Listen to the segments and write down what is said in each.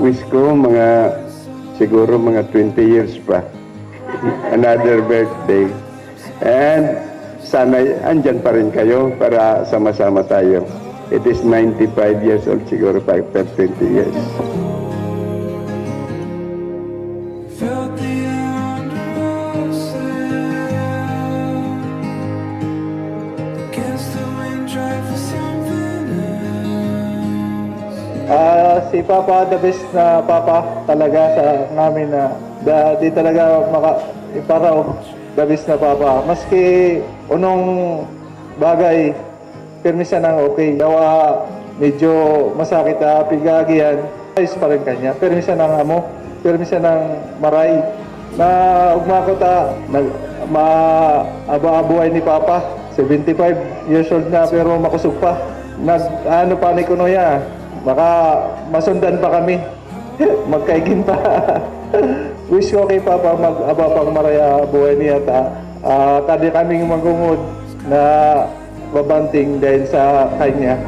Wish ko siguro mga 20 years pa. Another birthday. And sana andyan pa rin kayo para sama-sama tayo. It is 95 years old siguro pa after 20 years. Felt the air under us, against the wind, tried for something else. Si Papa, the best na Papa talaga sa namin na di talaga iparaw the best na Papa. Maski unong bagay, permisa nang okay. Dawa medyo masakit pigagian, ayos pa rin kanya. Permisa nang amo, permisa nang maray. Na ugmako maaba-abuhay ni Papa. 75 years old na pero makusog pa. Ano pa ni kuno ya? Baka masundan pa kami. Magkaigin pa. Wish ko kay Papa mag-aba pang maraya buhay niya kadi kaming magungod na babanting dahil sa kanya.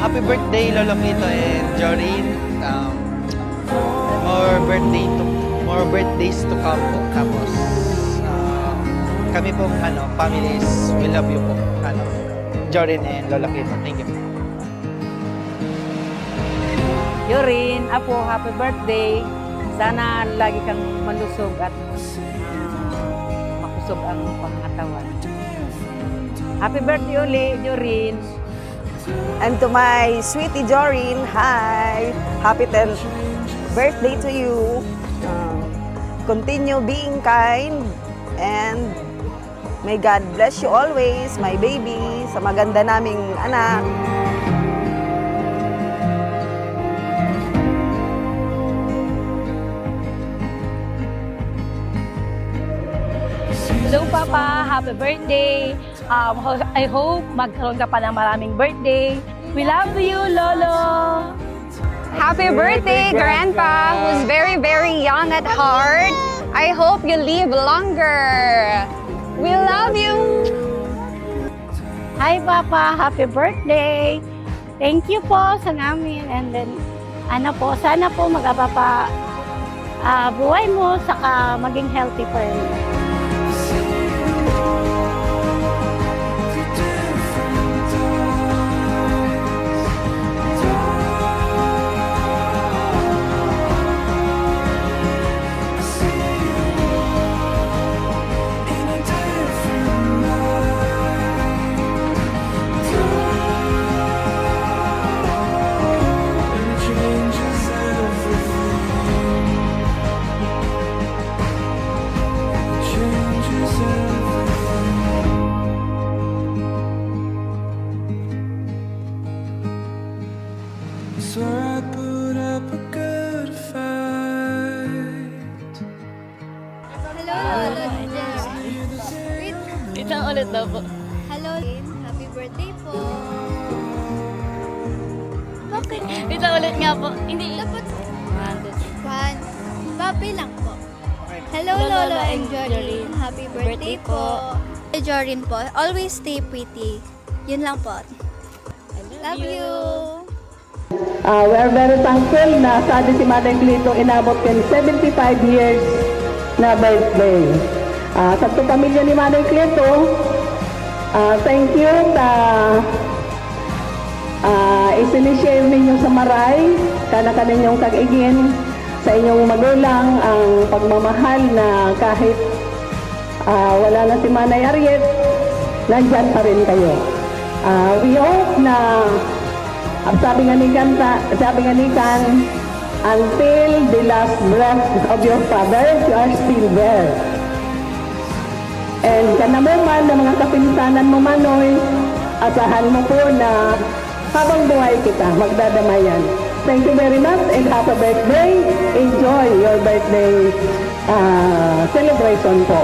Happy birthday Lolo Quito and Joreen. More birthdays to come po. Tapos kami pong families, we love you po. Joreen and Lola Quito. Thank you. Joreen, Apo, happy birthday. Sana lagi kang malusog at makusog ang pangatawan. Happy birthday uli, Joreen. And to my sweetie Joreen, hi! Happy 10th birthday to you. Continue being kind and may God bless you always, my baby, sa maganda naming anak. Hello, Papa. Happy birthday. I hope magkaroon ka pa ng maraming birthday. We love you, Lolo. Happy birthday, Grandpa, who's very, very young at heart. I hope you live longer. We love you. Hi, Papa. Happy birthday. Thank you po sa namin. And then, sana po mag-aba pa buhay mo, saka maging healthy pa rin. So I put up a good fight. Hello, Lolo Jess. Wait lang ulit daw po. Hello, Lynn. Happy birthday po. Okay. Wait lang ulit nga po. Hindi. Dapat one. Papi lang po. Hello, Lolo and Joreen. Happy birthday po. Joreen po. Always stay pretty. Yun lang po. Love you. We are very thankful na sa atin si Madam Clito inabot yung 75 years na birthday. Sa pamilya ni Madam Clito, thank you isinishare ninyo sa maray, kaninyong tag-igin sa inyong magulang ang pagmamahal na kahit wala na si Manay Ariet, nandyan pa rin kayo. We hope na sabi nga ni Kan, until the last breath of your father, you are still there. And kanamuman ng mga kapinsanan mo, Manoy, asahan mo po na habang buhay kita, magdadamayan. Thank you very much and happy birthday. Enjoy your birthday celebration po.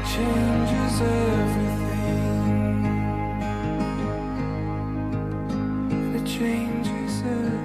Changes everything. It changes everything.